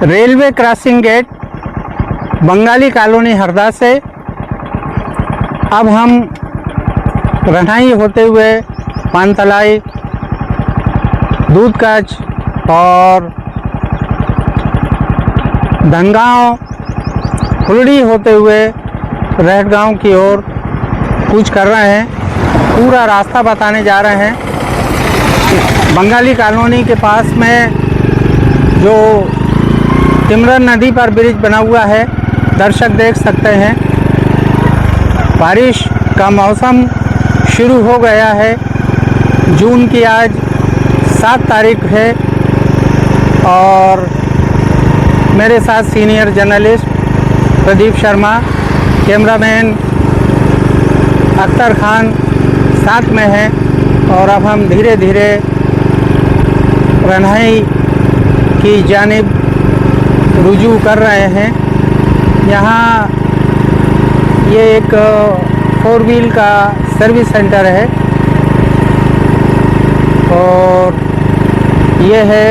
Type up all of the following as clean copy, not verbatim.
Railway crossing gate Bengali colony Harda से अब हम रनाई होते हुए पानतलाई, दूधकच और धनगांव, फुलड़ी होते हुए रहट गांव की ओर कूच कर रहे हैं। पूरा रास्ता बताने जा रहे हैं। बंगाली कॉलोनी के पास में जो टिमरन नदी पर ब्रिज बना हुआ है, दर्शक देख सकते हैं। बारिश का मौसम शुरू हो गया है। जून की आज 7 तारीख है और मेरे साथ senior journalist Pradeep Sharma, cameraman Akhtar Khan साथ में हैं और अब हम धीरे धीरे रनाई की जानिब रुजू कर रहे हैं। यहाँ ये एक 4 व्हील का सर्विस सेंटर है और ये है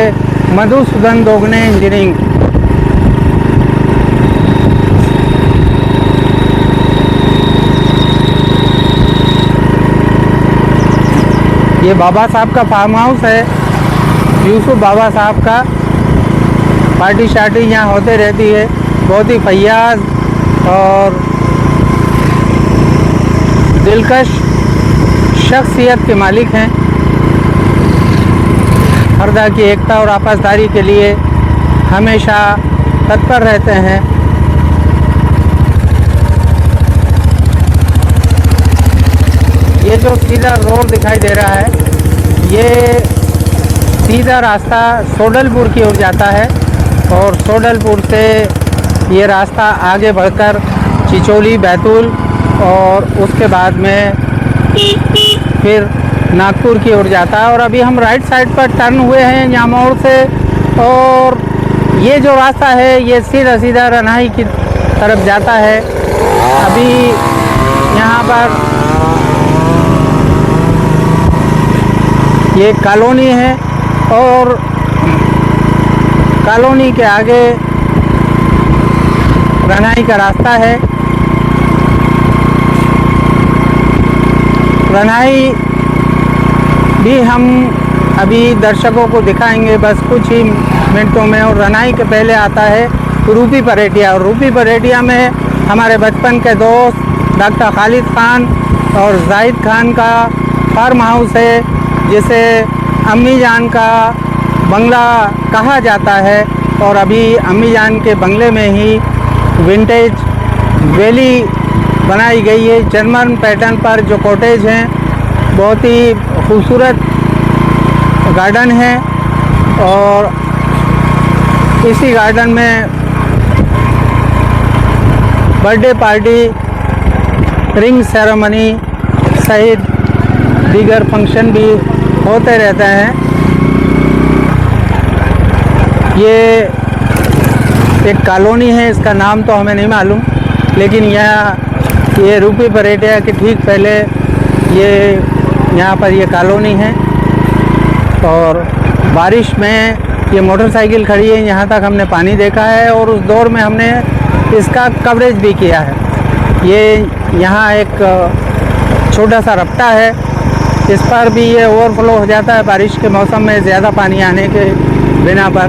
मधुसूदन दोगने इंजीनियरिंग। ये बाबा साहब का फार्म हाउस है, यूसुफ बाबा साहब का। पार्टी शार्टी यहाँ होते रहती है। बहुत ही फैयाज और दिलकश शख्सियत के मालिक हैं। हरदा की एकता और आपसदारी के लिए हमेशा तत्पर रहते हैं। ये जो सीधा रोड दिखाई दे रहा है, ये सीधा रास्ता सोडलपुर की ओर जाता है और सोडलपुर से ये रास्ता आगे बढ़कर चिचोली, बैतूल और उसके बाद में फिर नागपुर की ओर जाता है। और अभी हम राइट साइड पर टर्न हुए हैं यहाँ मोड़ से और ये जो रास्ता है ये सीधा सीधा रनाई की तरफ जाता है। अभी यहाँ पर ये कॉलोनी है और कॉलोनी के आगे रनाई का रास्ता है। रनाई भी हम अभी दर्शकों को दिखाएंगे बस कुछ ही मिनटों में। और रनाई के पहले आता है रूपी परेटिया और रूपी परेटिया में हमारे बचपन के दोस्त डॉक्टर खालिद खान और जाहिद खान का फार्म हाउस है, जिसे अम्मी जान का बंगला कहा जाता है। और अभी अम्मी जान के बंगले में ही विंटेज वैली बनाई गई है। जर्मन पैटर्न पर जो कॉटेज हैं, बहुत ही खूबसूरत गार्डन है और इसी गार्डन में बर्थडे पार्टी, रिंग सेरेमनी सहित दीगर फंक्शन भी होते रहते हैं। ये एक कॉलोनी है, इसका नाम तो हमें नहीं मालूम, लेकिन ये रूपी परेटिया के ठीक पहले ये यहाँ पर ये कॉलोनी है। और बारिश में ये मोटरसाइकिल खड़ी है, यहाँ तक हमने पानी देखा है और उस दौर में हमने इसका कवरेज भी किया है। ये यहाँ एक छोटा सा रपटा है, इस पर भी ये ओवरफ्लो हो जाता है बारिश के मौसम में ज़्यादा पानी आने के बिना पर।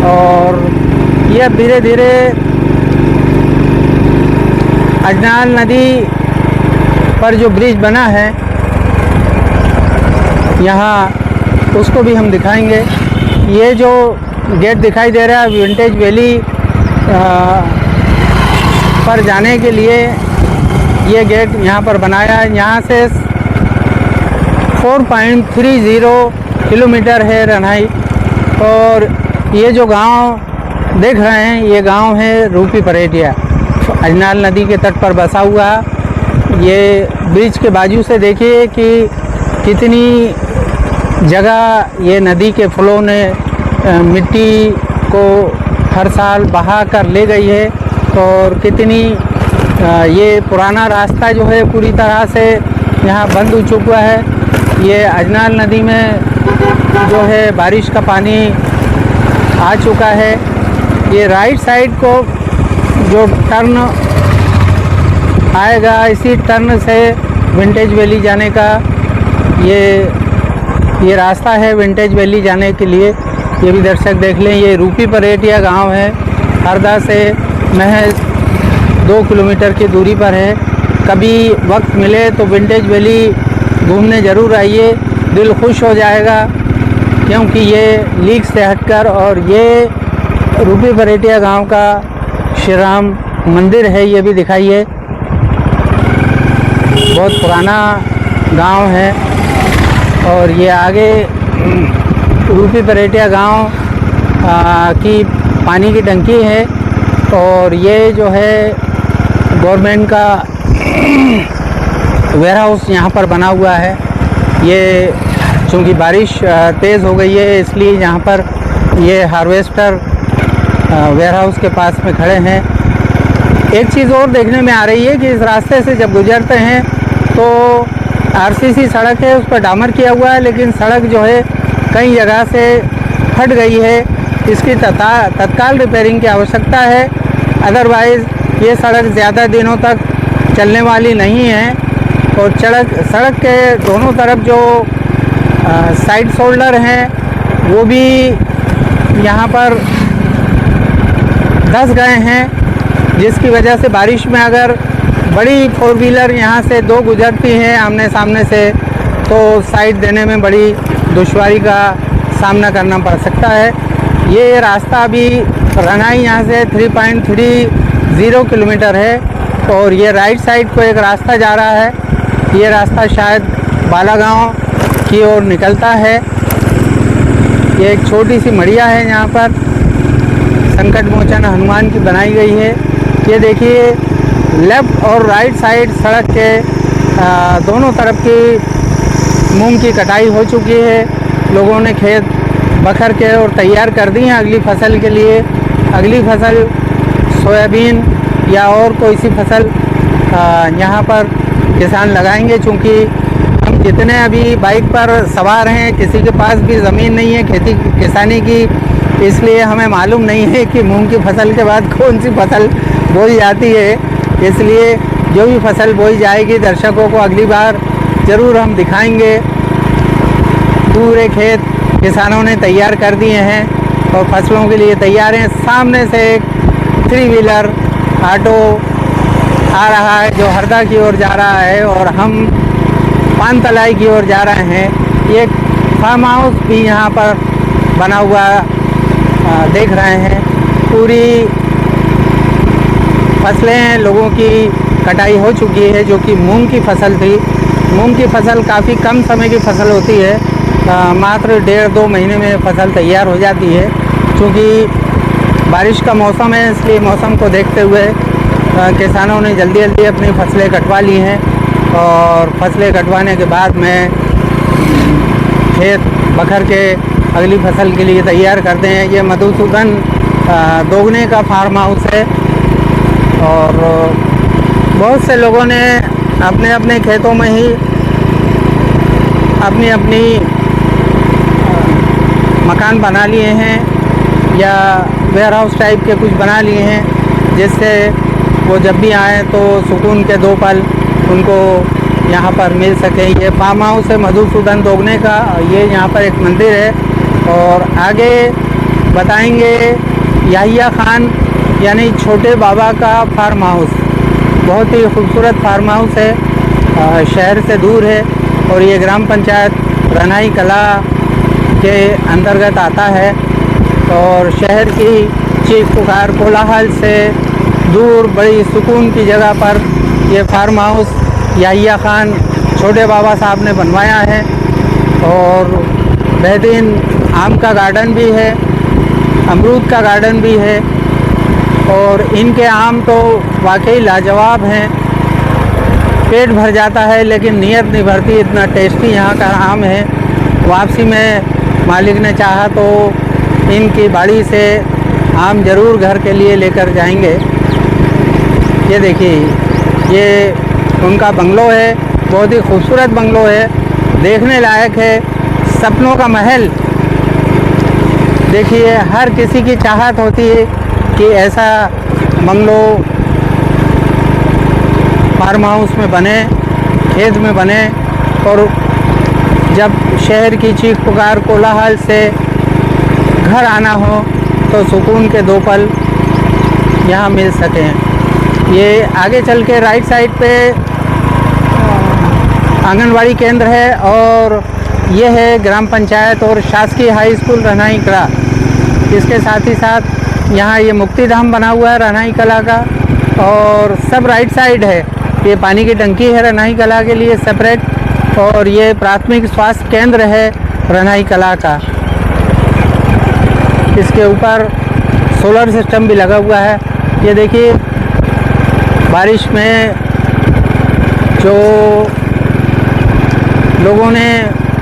और ये अब धीरे धीरे अजनाल नदी पर जो ब्रिज बना है यहाँ, उसको भी हम दिखाएंगे। ये जो गेट दिखाई दे रहा है विंटेज वैली पर जाने के लिए ये गेट यहाँ पर बनाया है। यहाँ से 4.30 किलोमीटर है रनाई। और ये जो गांव देख रहे हैं, ये गांव है रूपी परेटिया, अजनाल नदी के तट पर बसा हुआ। ये ब्रिज के बाजू से देखिए कि कितनी जगह ये नदी के फ्लो ने मिट्टी को हर साल बहा कर ले गई है। और कितनी ये पुराना रास्ता जो है पूरी तरह से यहाँ बंद हो चुका है। ये अजनाल नदी में जो है बारिश का पानी आ चुका है ये राइट साइड को जो टर्न आएगा, इसी टर्न से विंटेज वैली जाने का ये रास्ता है विंटेज वैली जाने के लिए। ये भी दर्शक देख लें, ये रूपी परेटिया गांव है, हरदा से महज 2 किलोमीटर की दूरी पर है। कभी वक्त मिले तो विंटेज वैली घूमने ज़रूर आइए, दिल खुश हो जाएगा, क्योंकि ये लीक से हटकर और ये रूपी परेटिया गांव का श्री राम मंदिर है, ये भी दिखाइए। बहुत पुराना गांव है और ये आगे रूपी परेटिया गांव की पानी की टंकी है और ये जो है गवर्नमेंट का वेयर हाउस यहाँ पर बना हुआ है। ये चूँकि बारिश तेज़ हो गई है इसलिए यहाँ पर ये हार्वेस्टर वेयर हाउस के पास में खड़े हैं। एक चीज़ और देखने में आ रही है कि इस रास्ते से जब गुजरते हैं तो आरसीसी सड़क है, उस पर डामर किया हुआ है, लेकिन सड़क जो है कई जगह से फट गई है। इसकी तत्काल रिपेयरिंग की आवश्यकता है, अदरवाइज़ ये सड़क ज़्यादा दिनों तक चलने वाली नहीं है। और सड़क के दोनों तरफ जो साइड शोल्डर हैं वो भी यहाँ पर धंस गए हैं, जिसकी वजह से बारिश में अगर बड़ी 4 व्हीलर यहाँ से 2 गुजरती हैं आमने सामने से तो साइड देने में बड़ी दुश्वारी का सामना करना पड़ सकता है। ये रास्ता अभी रंगाई यहाँ से 3.30 किलोमीटर है और ये राइट साइड को एक रास्ता जा रहा है। ये रास्ता शायद बालागांव की ओर निकलता है। ये एक छोटी सी मड़िया है, यहाँ पर संकट मोचन हनुमान की बनाई गई है। ये देखिए लेफ़्ट और राइट साइड सड़क के दोनों तरफ की मूंग की कटाई हो चुकी है। लोगों ने खेत बखर के और तैयार कर दी हैं अगली फसल के लिए। अगली फसल सोयाबीन या और कोई सी फसल यहाँ पर किसान लगाएंगे। चूँकि हम जितने अभी बाइक पर सवार हैं, किसी के पास भी ज़मीन नहीं है खेती किसानी की, इसलिए हमें मालूम नहीं है कि मूंग की फसल के बाद कौन सी फसल बोई जाती है। इसलिए जो भी फसल बोई जाएगी दर्शकों को अगली बार ज़रूर हम दिखाएंगे। पूरे खेत किसानों ने तैयार कर दिए हैं और फसलों के लिए तैयार हैं। सामने से एक 3 व्हीलर ऑटो आ रहा है जो हरदा की ओर जा रहा है और हम पानतलाई की ओर जा रहे हैं। ये फार्म हाउस भी यहाँ पर बना हुआ देख रहे हैं। पूरी फसलें लोगों की कटाई हो चुकी है, जो कि मूंग की फसल थी। मूंग की फसल काफ़ी कम समय की फसल होती है, मात्र 1.5-2 महीने में फसल तैयार हो जाती है। क्योंकि बारिश का मौसम है इसलिए मौसम को देखते हुए किसानों ने जल्दी जल्दी अपनी फसलें कटवा ली हैं और फसलें कटवाने के बाद में खेत बखर के अगली फसल के लिए तैयार करते हैं। ये मधुसूदन दोगने का फार्म हाउस है और बहुत से लोगों ने अपने अपने खेतों में ही अपनी अपनी मकान बना लिए हैं या वेयर हाउस टाइप के कुछ बना लिए हैं, जिससे वो जब भी आएँ तो सुकून के 2 पल उनको यहाँ पर मिल सके। ये फार्म हाउस है मधुसूदन दोगने का। ये यहाँ पर एक मंदिर है और आगे बताएंगे याहिया खान यानी छोटे बाबा का फार्म हाउस। बहुत ही खूबसूरत फार्म हाउस है, शहर से दूर है और ये ग्राम पंचायत रनाई कला के अंतर्गत आता है और शहर की चीख पुकार कोलाहल से दूर बड़ी सुकून की जगह पर ये फार्म हाउस याहिया खान छोटे बाबा साहब ने बनवाया है। और बेहतरीन आम का गार्डन भी है, अमरूद का गार्डन भी है और इनके आम तो वाकई लाजवाब हैं। पेट भर जाता है लेकिन नीयत नहीं भरती, इतना टेस्टी यहाँ का आम है। वापसी में मालिक ने चाहा तो इनकी बाड़ी से आम ज़रूर घर के लिए लेकर जाएंगे। ये देखिए ये उनका बंगलो है, बहुत ही खूबसूरत बंगलो है, देखने लायक है। सपनों का महल देखिए, हर किसी की चाहत होती है कि ऐसा बंगलो फार्म हाउस में बने, खेत में बने, और जब शहर की चीख पुकार कोलाहल से घर आना हो तो सुकून के 2 पल यहाँ मिल सकें। ये आगे चल के राइट साइड पे आंगनवाड़ी केंद्र है, और ये है ग्राम पंचायत और शासकीय हाई स्कूल रनाई कला। इसके साथ ही साथ यहाँ ये मुक्ति धाम बना हुआ है रनाई कला का, और सब राइट साइड है। ये पानी की टंकी है रनाई कला के लिए सेपरेट, और ये प्राथमिक स्वास्थ्य केंद्र है रनाई कला का। इसके ऊपर सोलर सिस्टम भी लगा हुआ है। ये देखिए बारिश में जो लोगों ने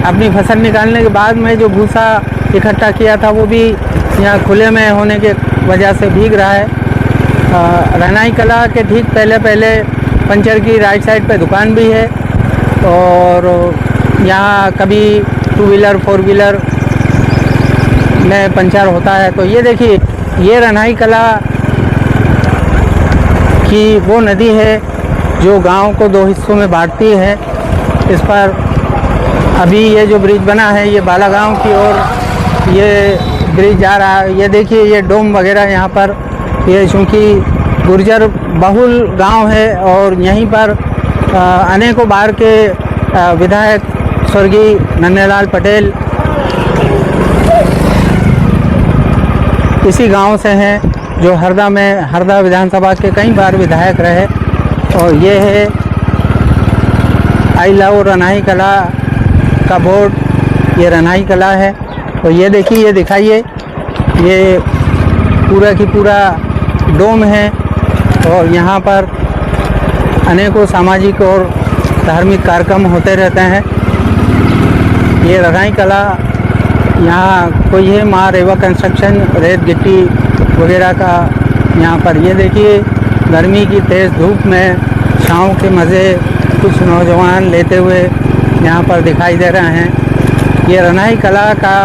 अपनी फसल निकालने के बाद में जो भूसा इकट्ठा किया था वो भी यहाँ खुले में होने के वजह से भीग रहा है। रनाई कला के ठीक पहले पंचर की राइट साइड पे दुकान भी है, और यहाँ कभी 2 व्हीलर 4 व्हीलर में पंचर होता है। तो ये देखिए ये रनाई कला की वो नदी है जो गांव को 2 हिस्सों में बांटती है। इस पर अभी ये जो ब्रिज बना है ये बालागांव की ओर ये ब्रिज जा रहा है। ये देखिए ये डोम वगैरह यहाँ पर, ये चूँकि गुर्जर बहुल गांव है, और यहीं पर अनेकों बार के विधायक स्वर्गीय नन्हेलाल पटेल इसी गांव से हैं, जो हरदा विधानसभा के कई बार विधायक रहे। और ये है आई लव रनाई कला का बोर्ड, ये रनाई कला है। और ये देखिए, ये दिखाइए, ये पूरा की पूरा डोम है, और यहाँ पर अनेकों सामाजिक और धार्मिक कार्यक्रम होते रहते हैं। ये रनाई कला यहाँ कोई है माँ रेवा कंस्ट्रक्शन, रेत गिट्टी वगैरह का यहाँ पर। ये देखिए गर्मी की तेज़ धूप में छाँव के मज़े कुछ नौजवान लेते हुए यहाँ पर दिखाई दे रहे हैं। ये रनाई कला का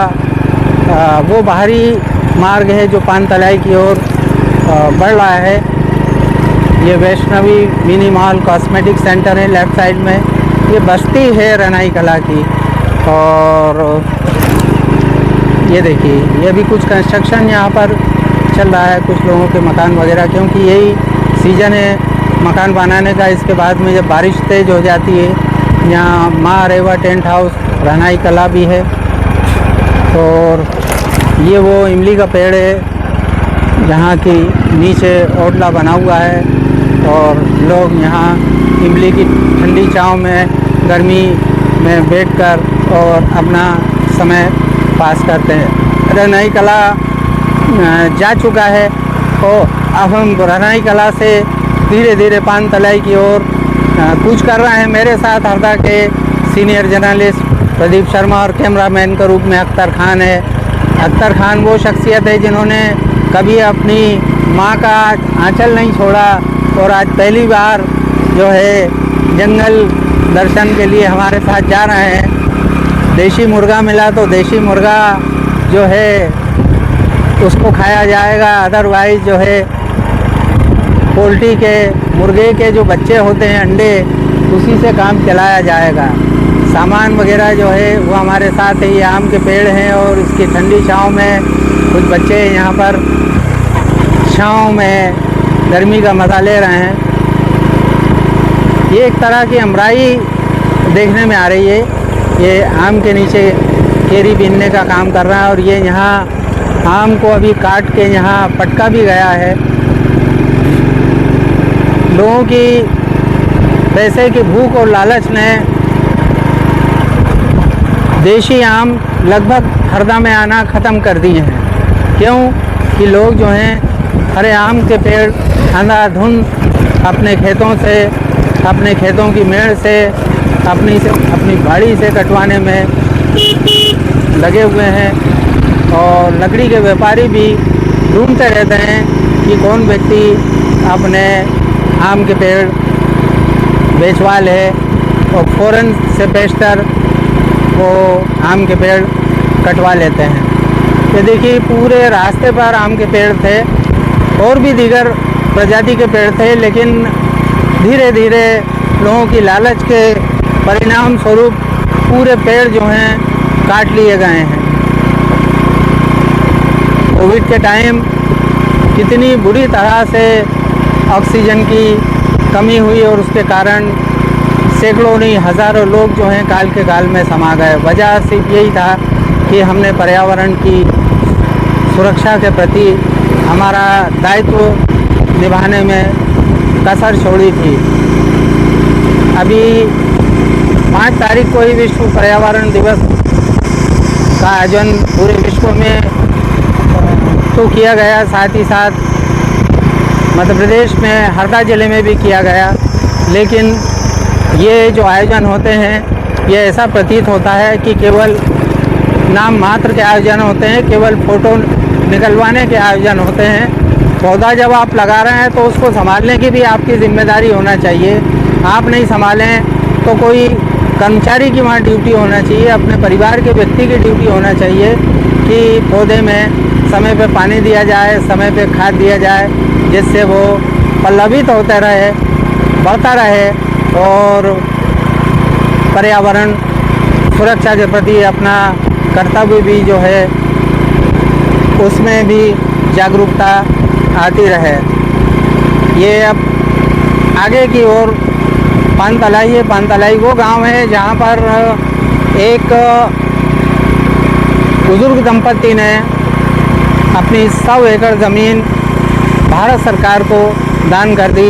वो बाहरी मार्ग है जो पानतलाई की ओर बढ़ रहा है। ये Vaishnavi mini mall cosmetic centre है लेफ़्ट साइड में। ये बस्ती है रनाई कला की। और ये देखिए ये भी कुछ कंस्ट्रक्शन यहाँ पर चल रहा है, कुछ लोगों के मकान वगैरह, क्योंकि यही सीज़न है मकान बनाने का। इसके बाद में जब बारिश तेज़ हो जाती है, यहाँ माँ रेवा टेंट हाउस रनाई कला भी है। और ये वो इमली का पेड़ है जहाँ की नीचे ओटला बना हुआ है, और लोग यहाँ इमली की ठंडी छाँव में गर्मी में बैठकर और अपना समय पास करते हैं। रनाई कला जा चुका है, और अब हम रनाई कला से धीरे धीरे पानतलाई की ओर कूच कर रहे हैं। मेरे साथ हरदा के सीनियर जर्नलिस्ट प्रदीप शर्मा और कैमरामैन के रूप में अख्तर खान है। अख्तर खान वो शख्सियत है जिन्होंने कभी अपनी माँ का आंचल नहीं छोड़ा, और आज पहली बार जो है जंगल दर्शन के लिए हमारे साथ जा रहे हैं। देसी मुर्गा मिला तो देसी मुर्गा जो है उसको खाया जाएगा, अदरवाइज़ जो है पोल्ट्री के मुर्गे के जो बच्चे होते हैं अंडे, उसी से काम चलाया जाएगा। सामान वगैरह जो है वो हमारे साथ है। ये आम के पेड़ हैं और इसकी ठंडी छाँव में कुछ बच्चे यहाँ पर छाँव में गर्मी का मज़ा ले रहे हैं। ये एक तरह की अमराई देखने में आ रही है। ये आम के नीचे केरी बीनने का काम कर रहा है, और ये यहाँ आम को अभी काट के यहाँ पटका भी गया है। लोगों की पैसे की भूख और लालच ने देशी आम लगभग हरदा में आना ख़त्म कर दिए हैं। क्यों कि लोग जो हैं हरे आम के पेड़ अंधाधुंध अपने खेतों से, अपने खेतों की मेड़ से, अपनी बाड़ी से कटवाने में लगे हुए हैं। और लकड़ी के व्यापारी भी ढूंढते रहते हैं कि कौन व्यक्ति अपने आम के पेड़ बेचवा ले, और फ़ौरन से बेशतर वो आम के पेड़ कटवा लेते हैं। ये देखिए पूरे रास्ते पर आम के पेड़ थे, और भी दीगर प्रजाति के पेड़ थे, लेकिन धीरे धीरे लोगों की लालच के परिणाम स्वरूप पूरे पेड़ जो हैं काट लिए गए हैं। कोविड के टाइम कितनी बुरी तरह से ऑक्सीजन की कमी हुई और उसके कारण सैकड़ों नहीं हज़ारों लोग जो हैं काल के काल में समा गए। वजह सिर्फ यही था कि हमने पर्यावरण की सुरक्षा के प्रति हमारा दायित्व निभाने में कसर छोड़ी थी। अभी 5 तारीख को ही विश्व पर्यावरण दिवस का आयोजन पूरे विश्व में तो किया गया, साथ ही साथ मध्य प्रदेश में हरदा ज़िले में भी किया गया। लेकिन ये जो आयोजन होते हैं ये ऐसा प्रतीत होता है कि केवल नाम मात्र के आयोजन होते हैं, केवल फ़ोटो निकलवाने के आयोजन होते हैं। पौधा जब आप लगा रहे हैं तो उसको संभालने की भी आपकी जिम्मेदारी होना चाहिए। आप नहीं संभालें तो कोई कर्मचारी की वहाँ ड्यूटी होना चाहिए, अपने परिवार के व्यक्ति की ड्यूटी होना चाहिए कि पौधे में समय पे पानी दिया जाए, समय पे खाद दिया जाए, जिससे वो पल्लवित होते रहे, बढ़ता रहे और पर्यावरण सुरक्षा के प्रति अपना कर्तव्य भी जो है उसमें भी जागरूकता आती रहे। ये अब आगे की ओर पानतलाई है। पानतलाई वो गांव है जहां पर एक बुजुर्ग दंपत्ति ने अपनी 100 एकड़ ज़मीन भारत सरकार को दान कर दी,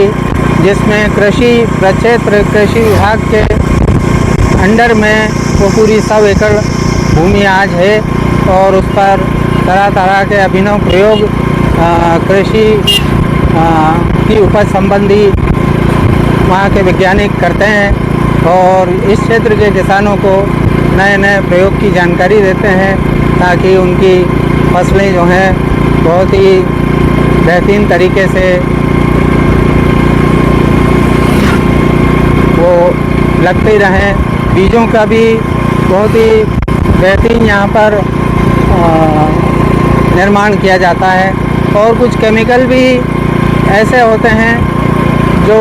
जिसमें कृषि प्रक्षेत्र कृषि विभाग के अंडर में वो पूरी 100 एकड़ भूमि आज है और उस पर तरह तरह के अभिनव प्रयोग कृषि की उपज संबंधी वहाँ के वैज्ञानिक करते हैं और इस क्षेत्र के किसानों को नए नए प्रयोग की जानकारी देते हैं ताकि उनकी फसलें जो हैं बहुत ही बेहतरीन तरीके से वो लगते रहें। बीजों का भी बहुत ही बेहतरीन यहाँ पर निर्माण किया जाता है और कुछ केमिकल भी ऐसे होते हैं जो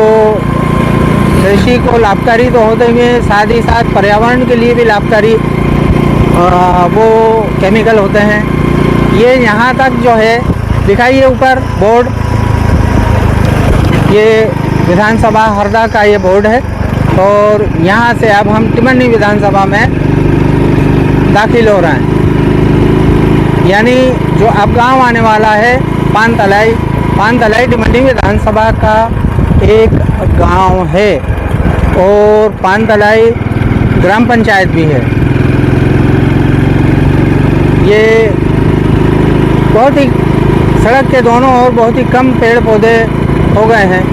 कृषि को लाभकारी तो होते हैं, साथ ही साथ पर्यावरण के लिए भी लाभकारी वो केमिकल होते हैं। ये यहाँ तक जो है दिखाइए ऊपर बोर्ड, ये विधानसभा हरदा का ये बोर्ड है और यहाँ से अब हम टिमरनी विधानसभा में दाखिल हो रहे हैं। यानी जो अब गांव आने वाला है पानतलाई, पानतलाई टिमरनी विधानसभा का एक गांव है और पानतलाई ग्राम पंचायत भी है। ये बहुत ही सड़क के दोनों ओर बहुत ही कम पेड़ पौधे हो गए हैं।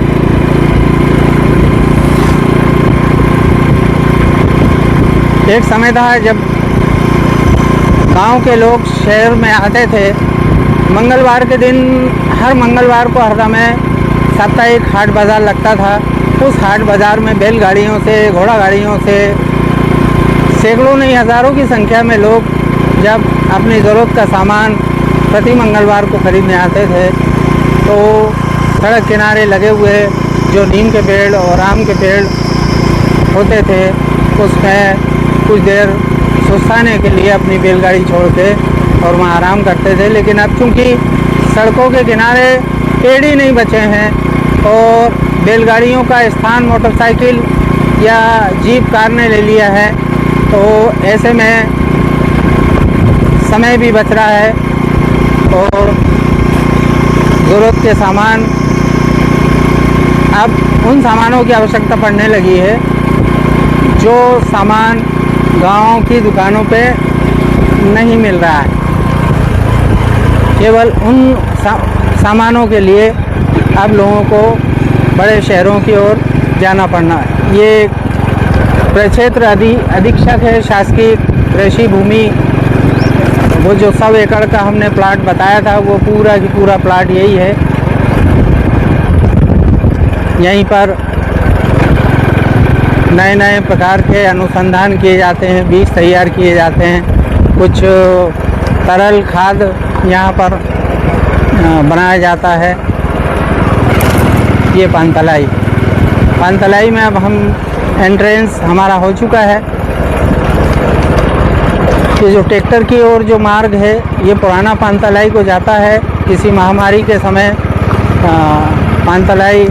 एक समय था जब गांव के लोग शहर में आते थे, मंगलवार के दिन हर मंगलवार को हरदा में साप्ताहिक हाट बाज़ार लगता था। उस हाट बाज़ार में बैलगाड़ियों से, घोड़ा गाड़ियों से सैकड़ों नहीं हज़ारों की संख्या में लोग जब अपनी ज़रूरत का सामान प्रति मंगलवार को खरीदने आते थे तो सड़क किनारे लगे हुए जो नीम के पेड़ और आम के पेड़ होते थे उसमें कुछ देर सुस्ताने के लिए अपनी बैलगाड़ी छोड़ के और वहाँ आराम करते थे। लेकिन अब चूँकि सड़कों के किनारे पेड़ ही नहीं बचे हैं और बैलगाड़ियों का स्थान मोटरसाइकिल या जीप कार ने ले लिया है, तो ऐसे में समय भी बच रहा है और ज़रूरत के सामान अब उन सामानों की आवश्यकता पड़ने लगी है जो सामान गांव की दुकानों पे नहीं मिल रहा है। केवल उन सामानों के लिए अब लोगों को बड़े शहरों की ओर जाना पड़ना है। ये प्रक्षेत्र अधीक्षक है शासकीय कृषि भूमि, वो जो 100 एकड़ का हमने प्लाट बताया था वो पूरा की पूरा प्लाट यही है। यहीं पर नए नए प्रकार के अनुसंधान किए जाते हैं, बीज तैयार किए जाते हैं, कुछ तरल खाद यहाँ पर बनाया जाता है ये पानतलाई में अब हम एंट्रेंस हमारा हो चुका है। ये जो ट्रैक्टर की ओर जो मार्ग है ये पुराना पानतलाई को जाता है। किसी महामारी के समय पानतलाई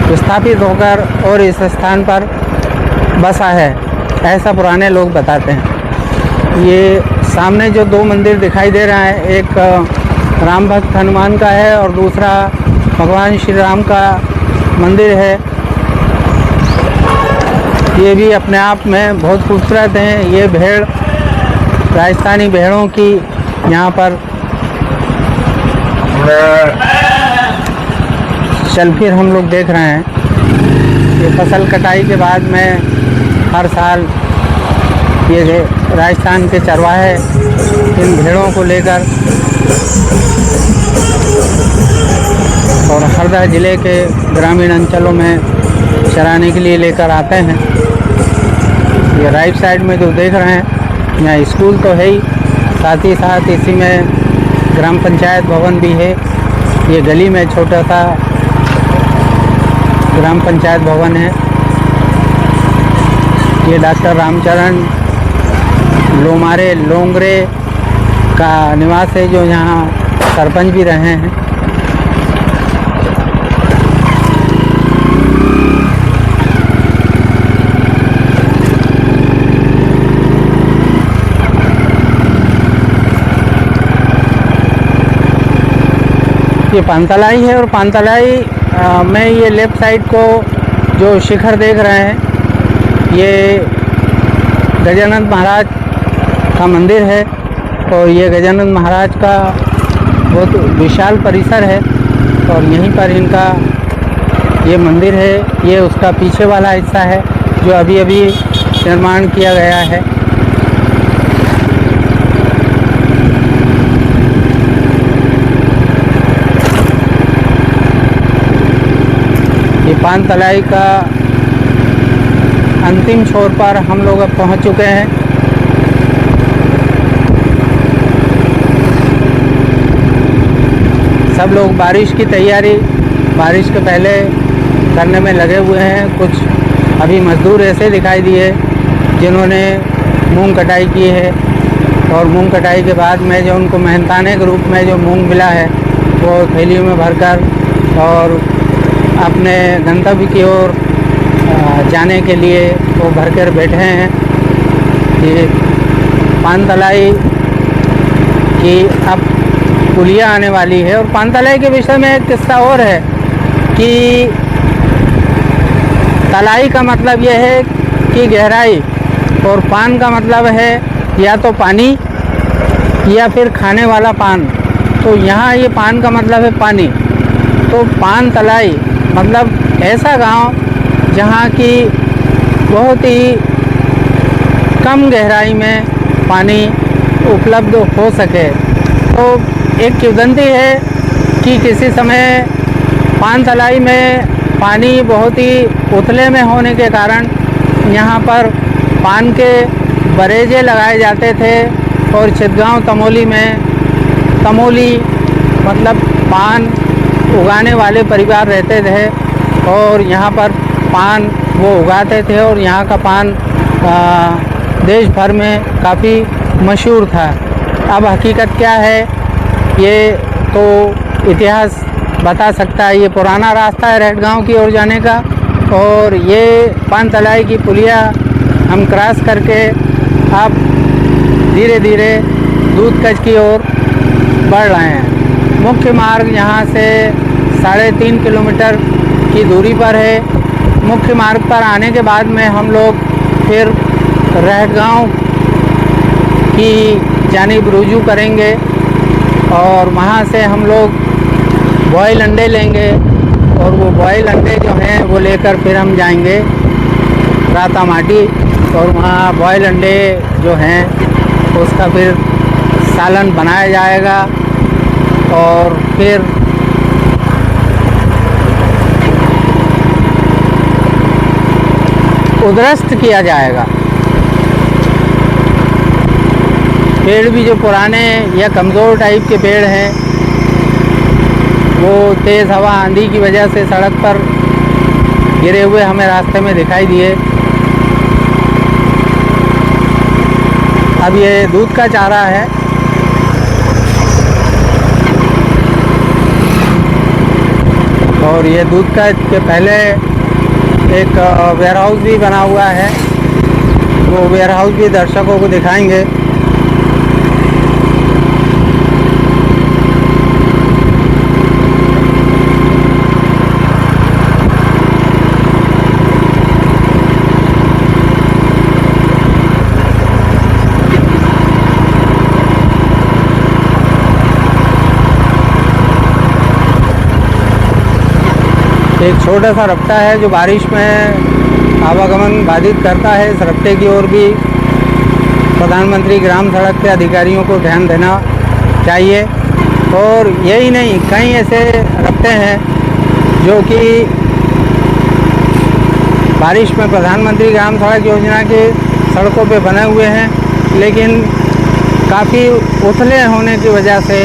विस्थापित होकर और इस स्थान पर बसा है, ऐसा पुराने लोग बताते हैं। ये सामने जो दो मंदिर दिखाई दे रहा है, एक राम भक्त हनुमान का है और दूसरा भगवान श्री राम का मंदिर है। ये भी अपने आप में बहुत खूबसूरत हैं। ये भेड़, राजस्थानी भेड़ों की यहाँ पर चल फिर हम लोग देख रहे हैं। ये फसल कटाई के बाद में हर साल ये राजस्थान के चरवाहे इन भेड़ों को लेकर और हरदा ज़िले के ग्रामीण अंचलों में चराने के लिए लेकर आते हैं। ये राइट साइड में जो देख रहे हैं यहाँ स्कूल तो है ही, साथ ही साथ इसी में ग्राम पंचायत भवन भी है। ये गली में छोटा सा ग्राम पंचायत भवन है। ये डॉक्टर रामचरण लोमारे लोंगरे का निवास है, जो यहाँ सरपंच भी रहे हैं। ये पानतलाई है और पानतलाई में ये लेफ़्ट साइड को जो शिखर देख रहे हैं ये गजानंद महाराज का मंदिर है। और ये गजानंद महाराज का बहुत विशाल परिसर है और यहीं पर इनका ये मंदिर है। ये उसका पीछे वाला हिस्सा है जो अभी अभी निर्माण किया गया है। ये पानतलाई का अंतिम छोर पर हम लोग अब पहुंच चुके हैं। सब लोग बारिश की तैयारी बारिश के पहले करने में लगे हुए हैं। कुछ अभी मजदूर ऐसे दिखाई दिए जिन्होंने मूंग कटाई की है और मूंग कटाई के बाद में जो उनको मेहनताने के रूप में जो मूंग मिला है वो थैलियों में भरकर और अपने गंतव्य की ओर जाने के लिए वो भर कर बैठे हैं। ये पानतलाई की अब पुलिया आने वाली है। और पानतलाई के विषय में एक किस्सा और है कि तलाई का मतलब यह है कि गहराई और पान का मतलब है या तो पानी या फिर खाने वाला पान। तो यहाँ ये पान का मतलब है पानी। तो पानतलाई मतलब ऐसा गांव जहाँ की बहुत ही कम गहराई में पानी उपलब्ध हो सके। तो एक किंवदंती है कि किसी समय पानतलाई में पानी बहुत ही उथले में होने के कारण यहाँ पर पान के बरेजे लगाए जाते थे। और चितगांव तमोली में तमोली मतलब पान उगाने वाले परिवार रहते थे और यहाँ पर पान वो उगाते थे और यहाँ का पान देश भर में काफ़ी मशहूर था। अब हकीकत क्या है ये तो इतिहास बता सकता है। ये पुराना रास्ता है रहट गाँव की ओर जाने का और ये पानतलाई की पुलिया हम क्रॉस करके अब धीरे धीरे दूधकच की ओर बढ़ रहे हैं। मुख्य मार्ग यहाँ से 3.5 किलोमीटर की दूरी पर है। मुख्य मार्ग पर आने के बाद में हम लोग फिर रहट गाँव की जानिब रुजू करेंगे और वहाँ से हम लोग बॉयल अंडे लेंगे और वो बॉयल अंडे जो हैं वो लेकर फिर हम जाएंगे रातामाटी और वहाँ बॉयल अंडे जो हैं उसका फिर सालन बनाया जाएगा और फिर उद्रस्त किया जाएगा। पेड़ भी जो पुराने या कमज़ोर टाइप के पेड़ हैं वो वो तेज़ हवा आंधी की वजह से सड़क पर गिरे हुए हमें रास्ते में दिखाई दिए। अब ये दूध का चारा है। और ये दूध का के पहले एक वेयर हाउस भी बना हुआ है, वो वेयर हाउस भी दर्शकों को दिखाएंगे। एक छोटा सा रपटा है जो बारिश में आवागमन बाधित करता है। इस रपटे की ओर भी प्रधानमंत्री ग्राम सड़क के अधिकारियों को ध्यान देना चाहिए। और यही नहीं, कई ऐसे रपटे हैं जो कि बारिश में प्रधानमंत्री ग्राम सड़क योजना के सड़कों पे बने हुए हैं, लेकिन काफ़ी उथले होने की वजह से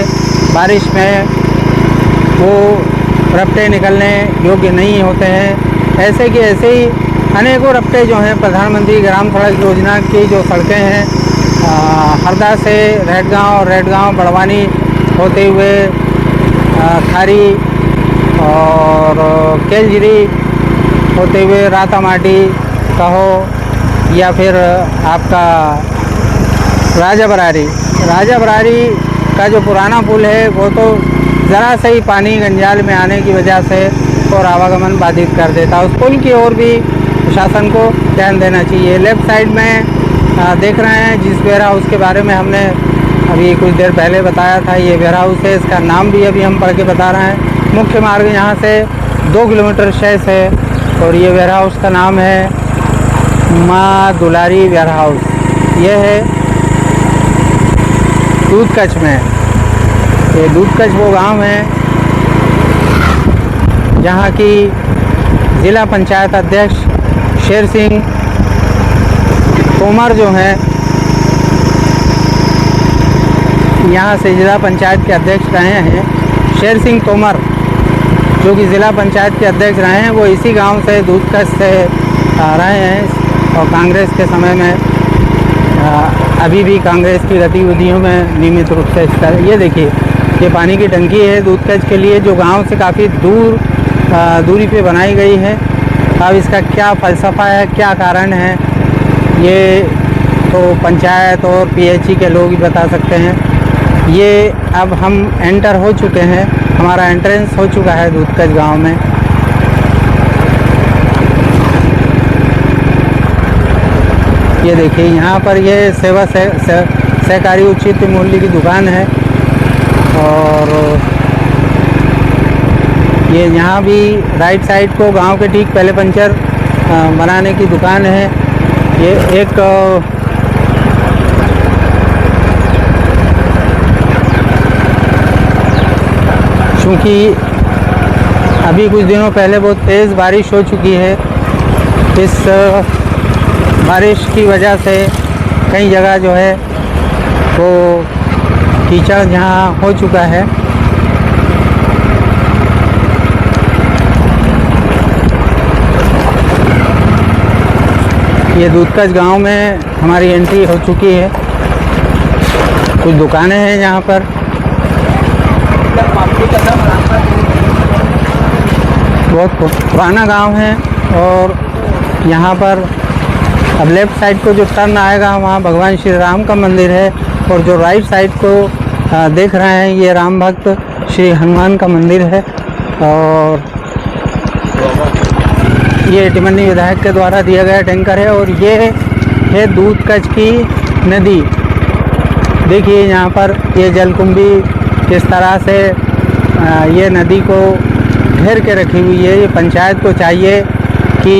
बारिश में वो रपटे निकलने योग्य नहीं होते हैं। ऐसे कि ऐसे ही अनेकों रपटे जो हैं प्रधानमंत्री ग्राम सड़क योजना की जो सड़कें हैं, हरदा से रेडगांव और रेडगांव बड़वानी होते हुए खारी और केलजरी होते हुए रातामाटी कहो या फिर आपका राजा बरारी का जो पुराना पुल है वो तो ज़रा से ही पानी गंजाल में आने की वजह से और आवागमन बाधित कर देता। उस पुल की ओर भी प्रशासन को ध्यान देना चाहिए। लेफ़्ट साइड में देख रहे हैं जिस वेयर हाउस के बारे में हमने अभी कुछ देर पहले बताया था, ये वेयर हाउस है। इसका नाम भी अभी हम पढ़ के बता रहे हैं। मुख्य मार्ग यहाँ से 2 किलोमीटर शेष है और ये वेयर हाउस का नाम है माँ दुलारी वेयर हाउस। ये है दूधकच में। ये दूधकच वो गांव है जहां की ज़िला पंचायत अध्यक्ष शेर सिंह तोमर जो हैं, यहां से ज़िला पंचायत के अध्यक्ष रहे हैं। शेर सिंह तोमर जो कि ज़िला पंचायत के अध्यक्ष रहे हैं, वो इसी गांव से दूधकच से रहे हैं और कांग्रेस के समय में अभी भी कांग्रेस की गतिविधियों में नियमित रूप से इसका ये देखिए, ये पानी की टंकी है दूधकच के लिए जो गांव से काफ़ी दूरी पे बनाई गई है। अब इसका क्या फ़लसफ़ा है, क्या कारण है, ये तो पंचायत और पीएचई के लोग ही बता सकते हैं। ये अब हम एंटर हो चुके हैं, हमारा एंट्रेंस हो चुका है दूधकच गांव में। ये देखिए यहाँ पर ये सेवा सहकारी उचित मूल्य की दुकान है और ये यहाँ भी राइट साइड को गांव के ठीक पहले पंचर बनाने की दुकान है। ये एक चूँकि अभी कुछ दिनों पहले बहुत तेज़ बारिश हो चुकी है, इस बारिश की वजह से कई जगह जो है वो कीचड़ जहाँ हो चुका है। ये दूधकच गांव में हमारी एंट्री हो चुकी है। कुछ दुकानें हैं यहाँ पर। बहुत पुराना गांव है और यहाँ पर अब लेफ़्ट साइड को जो टर्न आएगा वहाँ भगवान श्री राम का मंदिर है और जो राइट साइड को देख रहे हैं ये राम भक्त श्री हनुमान का मंदिर है। और ये टिमनी विधायक के द्वारा दिया गया टैंकर है और ये है दूधकच की नदी। देखिए यहाँ पर ये जलकुंभी किस तरह से ये नदी को घेर के रखी हुई है। ये पंचायत को चाहिए कि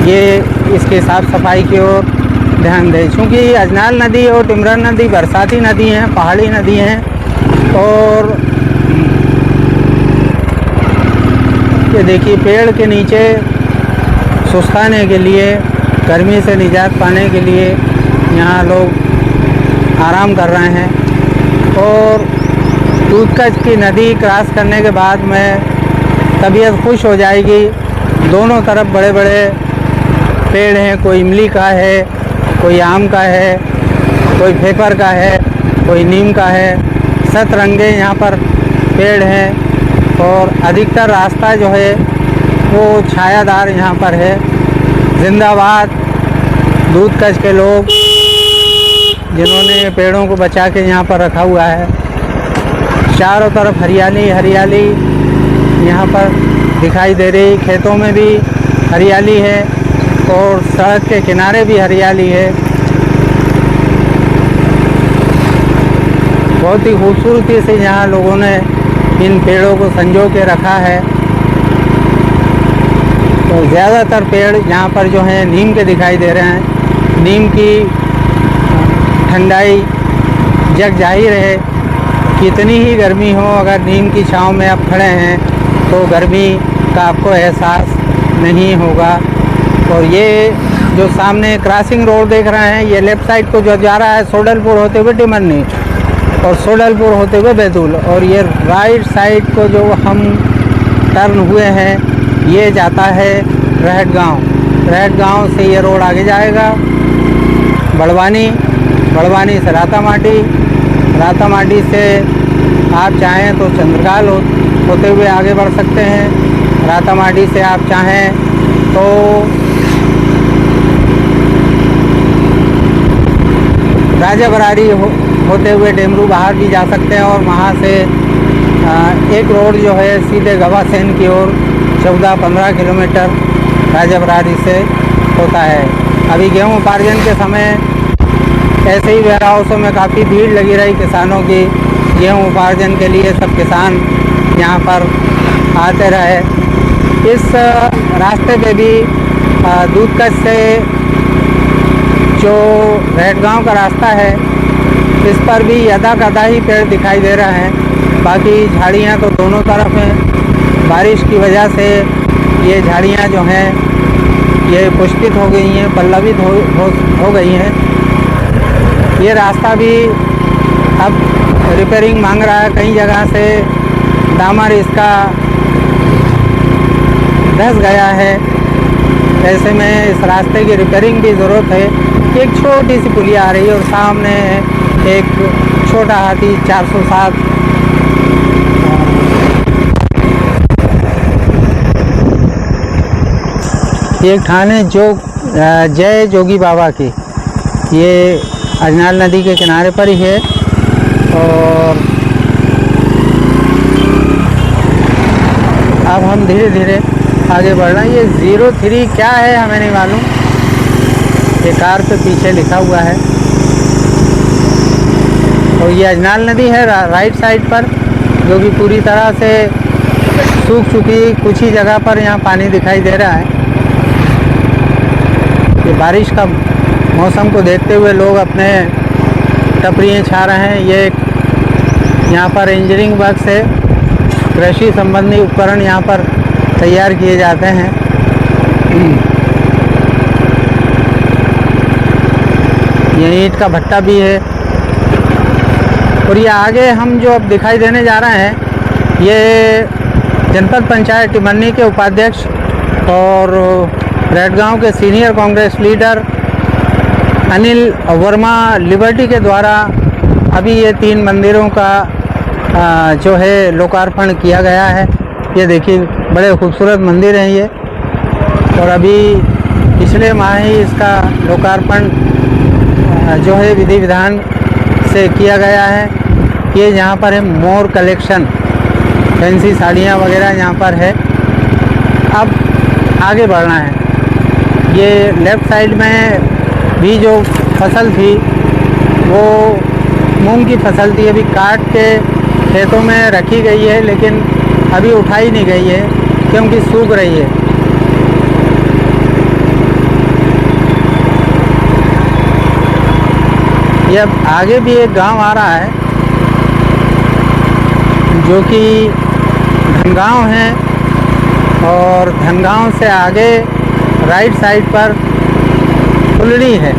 ये इसके साफ़ सफाई की ओर ध्यान दें, क्योंकि अजनाल नदी और टिमरन नदी बरसाती नदी हैं, पहाड़ी नदी हैं। और ये देखिए पेड़ के नीचे सुस्ताने के लिए, गर्मी से निजात पाने के लिए यहाँ लोग आराम कर रहे हैं। और दूधकच की नदी क्रॉस करने के बाद में तबीयत खुश हो जाएगी। दोनों तरफ बड़े बड़े पेड़ हैं, कोई इमली का है, कोई आम का है, कोई फेफर का है, कोई नीम का है। सतरंगे यहाँ पर पेड़ हैं और अधिकतर रास्ता जो है वो छायादार यहाँ पर है। जिंदाबाद दूधकच के लोग जिन्होंने पेड़ों को बचा के यहाँ पर रखा हुआ है। चारों तरफ हरियाली हरियाली यहाँ पर दिखाई दे रही। खेतों में भी हरियाली है और सड़क के किनारे भी हरियाली है। बहुत ही खूबसूरती से यहाँ लोगों ने इन पेड़ों को संजो के रखा है। तो ज़्यादातर पेड़ यहाँ पर जो हैं नीम के दिखाई दे रहे हैं। नीम की ठंडाई जग जाहिर है, कितनी ही गर्मी हो, अगर नीम की छांव में आप खड़े हैं तो गर्मी का आपको एहसास नहीं होगा। और ये जो सामने क्रॉसिंग रोड देख रहे हैं, ये लेफ़्ट साइड को जो जा रहा है सोडलपुर होते हुए टिमरनी और सोडलपुर होते हुए बैतूल, और ये राइट साइड को जो हम टर्न हुए हैं ये जाता है रहट गाँव। रहट गाँव से ये रोड आगे जाएगा बड़वानी, बड़वानी से रातामाटी, रातामाटी से आप चाहें तो चंद्रकाल होते हुए आगे बढ़ सकते हैं। रातामाटी से आप चाहें तो राजा बरारी होते हुए डेमरू बाहर भी जा सकते हैं। और वहाँ से एक रोड जो है सीधे गवासेन की ओर 14-15 किलोमीटर राजा बरारी से होता है। अभी गेहूँ उपार्जन के समय ऐसे ही वेयर हाउसों में काफ़ी भीड़ लगी रही किसानों की। गेहूँ उपार्जन के लिए सब किसान यहाँ पर आते रहे। इस रास्ते पे भी दूधकच से जो रहट गाँव का रास्ता है इस पर भी यदा कदा ही पेड़ दिखाई दे रहे हैं। बाकी झाड़ियाँ तो दोनों तरफ हैं। बारिश की वजह से ये झाड़ियाँ जो हैं ये पुष्पित हो गई हैं, पल्लवित हो गई हैं। ये रास्ता भी अब रिपेयरिंग मांग रहा है। कई जगह से डामर इसका धंस गया है। ऐसे में इस रास्ते की रिपेयरिंग की ज़रूरत है। एक छोटी सी पुलिया आ रही है और सामने एक छोटा हाथी 407 एक थाने जो जय जोगी बाबा की, ये अजनाल नदी के किनारे पर ही है। और अब हम धीरे धीरे आगे बढ़ रहे हैं। ये 03 क्या है हमें नहीं मालूम, ये कार पे पीछे लिखा हुआ है। और ये अजनाल नदी है राइट साइड पर, जो कि पूरी तरह से सूख चुकी। कुछ ही जगह पर यहाँ पानी दिखाई दे रहा है। ये बारिश का मौसम को देखते हुए लोग अपने टपरियाँ छा रहे हैं। ये यहाँ पर इंजीनियरिंग वर्क से कृषि संबंधी उपकरण यहाँ पर तैयार किए जाते हैं। ये ईंट का भट्टा भी है। और ये आगे हम जो अब दिखाई देने जा रहे हैं, ये जनपद पंचायत टिमरनी के उपाध्यक्ष और रहट गाँव के senior Congress leader Anil Verma liberty के द्वारा अभी ये 3 मंदिरों का जो है लोकार्पण किया गया है। ये देखिए बड़े खूबसूरत मंदिर हैं ये। और अभी पिछले माह ही इसका लोकार्पण जो है विधि विधान से किया गया है। ये यहाँ पर है मोर कलेक्शन, फैंसी साड़ियाँ वगैरह यहाँ पर है। अब आगे बढ़ना है। ये लेफ़्ट साइड में भी जो फसल थी वो मूंग की फसल थी, अभी काट के खेतों में रखी गई है, लेकिन अभी उठाई नहीं गई है क्योंकि सूख रही है। ये अब आगे भी एक गांव आ रहा है जो कि धनगांव है। और धनगांव से आगे राइट साइड पर फुलड़ी है।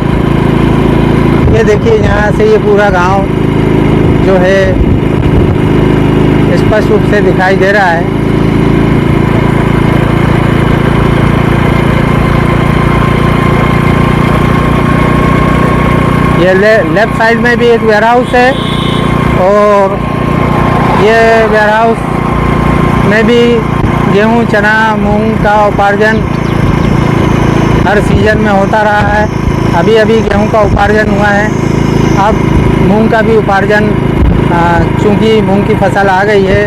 ये देखिए यहाँ से ये पूरा गांव जो है स्पष्ट रूप से दिखाई दे रहा है। ये लेफ्ट साइड में भी एक वेयरहाउस है और ये वेयरहाउस में भी गेहूं, चना, मूंग का उपार्जन हर सीज़न में होता रहा है। अभी अभी गेहूं का उपार्जन हुआ है, अब मूंग का भी उपार्जन, चूँकि मूंग की फसल आ गई है,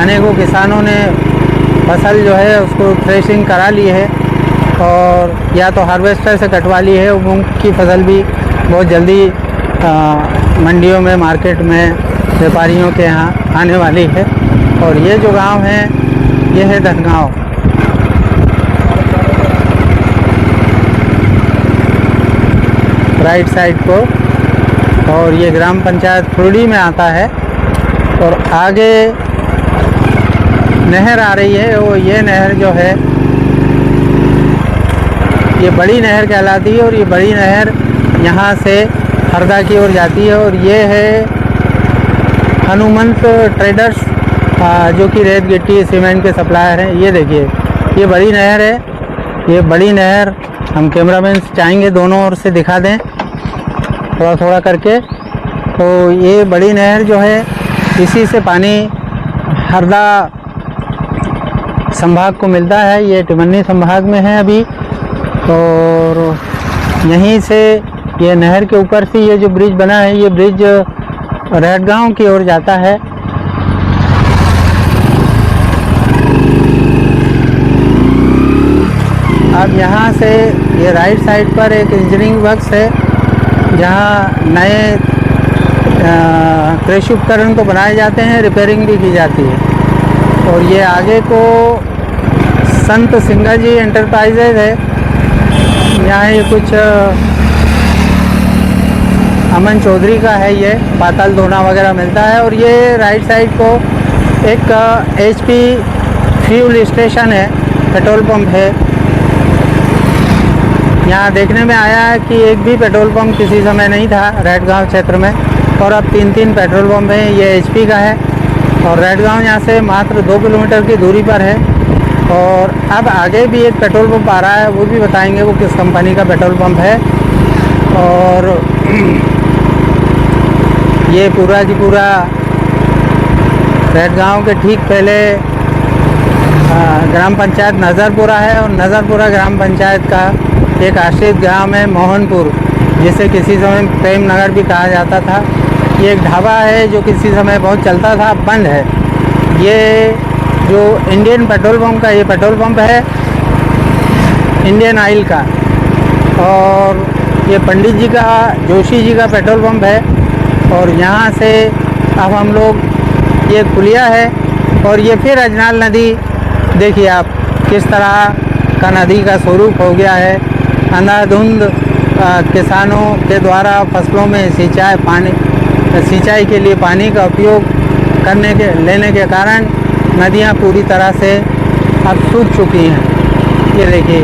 अनेकों किसानों ने फसल जो है उसको थ्रेशिंग करा ली है और या तो हार्वेस्टर से कटवा ली है। मूंग की फसल भी बहुत जल्दी मंडियों में, मार्केट में, व्यापारियों के यहाँ आने वाली है। और ये जो गांव है ये है धनगांव। राइट साइड को, और ये ग्राम पंचायत फुरडी में आता है। और आगे नहर आ रही है, वो ये नहर जो है ये बड़ी नहर कहलाती है और ये बड़ी नहर यहाँ से हरदा की ओर जाती है। और ये है हनुमंत ट्रेडर्स, जो कि रेत गिट्टी सीमेंट के सप्लायर हैं। ये देखिए ये बड़ी नहर है, ये बड़ी नहर हम कैमरामैन से चाहेंगे दोनों ओर से दिखा दें थोड़ा थोड़ा करके। तो ये बड़ी नहर जो है इसी से पानी हरदा संभाग को मिलता है। ये टिमरनी संभाग में है अभी, और यहीं से ये नहर के ऊपर से ये जो ब्रिज बना है, ये ब्रिज रहटगांव की ओर जाता है। अब यहाँ से ये राइट साइड पर एक इंजीनियरिंग वर्क्स है, जहाँ नए कृषि उपकरण तो बनाए जाते हैं, रिपेयरिंग भी की जाती है। और ये आगे को संत सिंगा जी एंटरप्राइजेज है, यहाँ ये कुछ अमन चौधरी का है, ये पाताल धोना वगैरह मिलता है। और ये राइट साइड को एक HP फ्यूल स्टेशन है, पेट्रोल पंप है। यहाँ देखने में आया है कि एक भी पेट्रोल पंप किसी समय नहीं था रहटगांव क्षेत्र में, और अब 3 पेट्रोल पंप हैं। ये HP का है और रहटगांव यहाँ से मात्र 2 किलोमीटर की दूरी पर है। और अब आगे भी एक पेट्रोल पंप आ रहा है, वो भी बताएंगे वो किस कंपनी का पेट्रोल पंप है। और ये पूरा की पूरा रहटगांव के ठीक पहले ग्राम पंचायत नज़रपुरा है, और नज़रपुरा ग्राम पंचायत का एक आश्रित ग्राम है मोहनपुर, जिसे किसी समय प्रेम नगर भी कहा जाता था। ये एक ढाबा है जो किसी समय बहुत चलता था, अब बंद है। ये जो इंडियन पेट्रोल पंप का ये पेट्रोल पंप है इंडियन ऑयल का, और ये पंडित जी का, जोशी जी का पेट्रोल पंप है। और यहाँ से अब हम लोग, ये पुलिया है और ये फिर अजनाल नदी, देखिए आप किस तरह का नदी का स्वरूप हो गया है। अंधाधुंध किसानों के द्वारा फसलों में सिंचाई के लिए पानी का उपयोग लेने के कारण नदियाँ पूरी तरह से अब सूख चुकी हैं। ये देखिए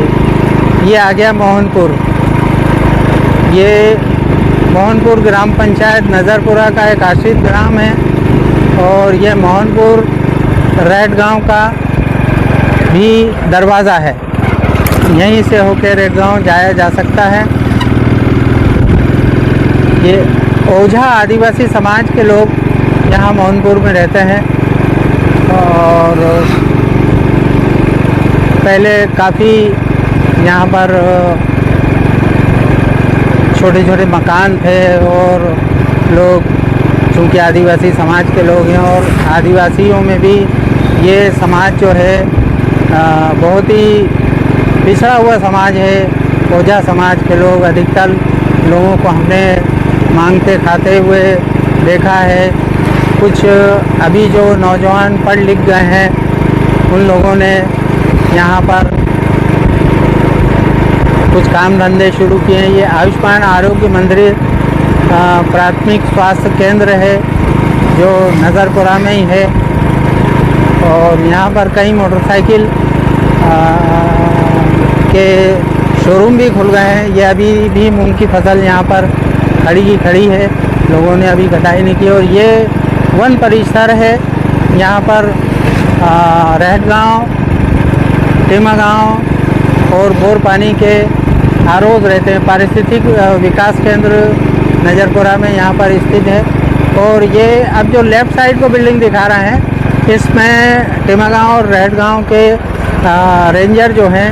ये आ गया मोहनपुर। ये मोहनपुर ग्राम पंचायत नज़रपुरा का एक आश्रित ग्राम है, और ये मोहनपुर रहटगांव का भी दरवाज़ा है, यहीं से होकर रहटगांव जाया जा सकता है। ये ओझा आदिवासी समाज के लोग यहाँ मोहनपुर में रहते हैं, और पहले काफ़ी यहाँ पर छोटे छोटे मकान थे, और लोग चूँकि आदिवासी समाज के लोग हैं, और आदिवासियों में भी ये समाज जो है बहुत ही पिछड़ा हुआ समाज है। ओझा समाज के लोग, अधिकतर लोगों को हमने मांगते खाते हुए देखा है। कुछ अभी जो नौजवान पढ़ लिख गए हैं उन लोगों ने यहाँ पर कुछ काम धंधे शुरू किए हैं। ये आयुष्मान आरोग्य मंदिर प्राथमिक स्वास्थ्य केंद्र है जो नज़रपुरा में ही है, और यहाँ पर कई मोटरसाइकिल के शोरूम भी खुल गए हैं। ये अभी भी मूंग की फसल यहाँ पर खड़ी है, लोगों ने अभी कटाई नहीं की। और ये वन परिसर है यहाँ पर रहट गाँव, टेमा गाँव और बोर पानी के आरोज रहते हैं। पारिस्थितिक विकास केंद्र नजरपुरा में यहाँ पर स्थित है। और ये अब जो लेफ़्ट साइड को बिल्डिंग दिखा रहे हैं, इसमें टेमा गाँव और रहट गाँव के रेंजर जो हैं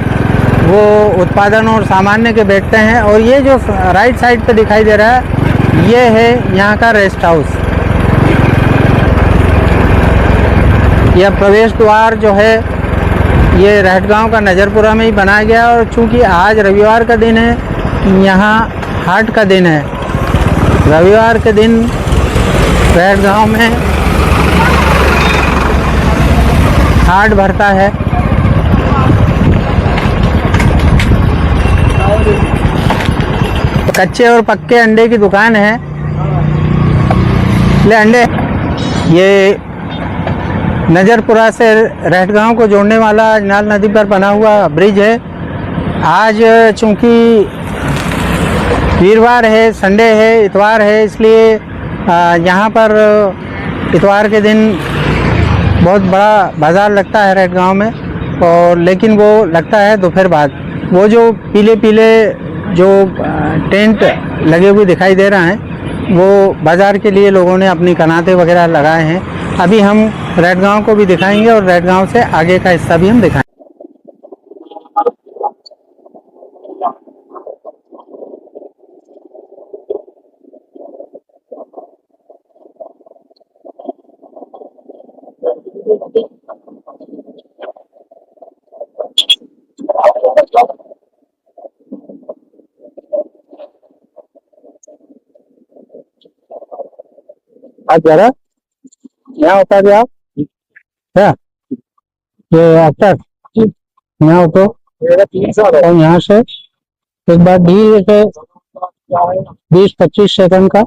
वो उत्पादन और सामान्य के बैठते हैं। और ये जो राइट साइड पे दिखाई दे रहा है, ये है यहाँ का रेस्ट हाउस। यह प्रवेश द्वार जो है ये रहट गाँव का नजरपुरा में ही बनाया गया। और चूँकि आज रविवार का दिन है, यहाँ हाट का दिन है, रविवार के दिन रहट गाँव में हाट भरता है। कच्चे और पक्के अंडे की दुकान है। ले अंडे, ये नजरपुरा से रहट गाँव को जोड़ने वाला अजनाल नदी पर बना हुआ ब्रिज है। आज चूँकि वीरवार है, संडे है, इतवार है, इसलिए यहाँ पर इतवार के दिन बहुत बड़ा बाज़ार लगता है रहट गाँव में। और लेकिन वो लगता है दोपहर बाद। वो जो पीले पीले जो टेंट लगे हुए दिखाई दे रहे हैं, वो बाज़ार के लिए लोगों ने अपनी कनातें वगैरह लगाए हैं। अभी हम रहट गाँव को भी दिखाएंगे और रहट गाँव से आगे का हिस्सा भी हम दिखाएंगे। आज जरा यहाँ उतर जाओ, क्या ये अक्सर यहाँ उठो और यहाँ से एक बार धीरे से 20-25 सेकंड का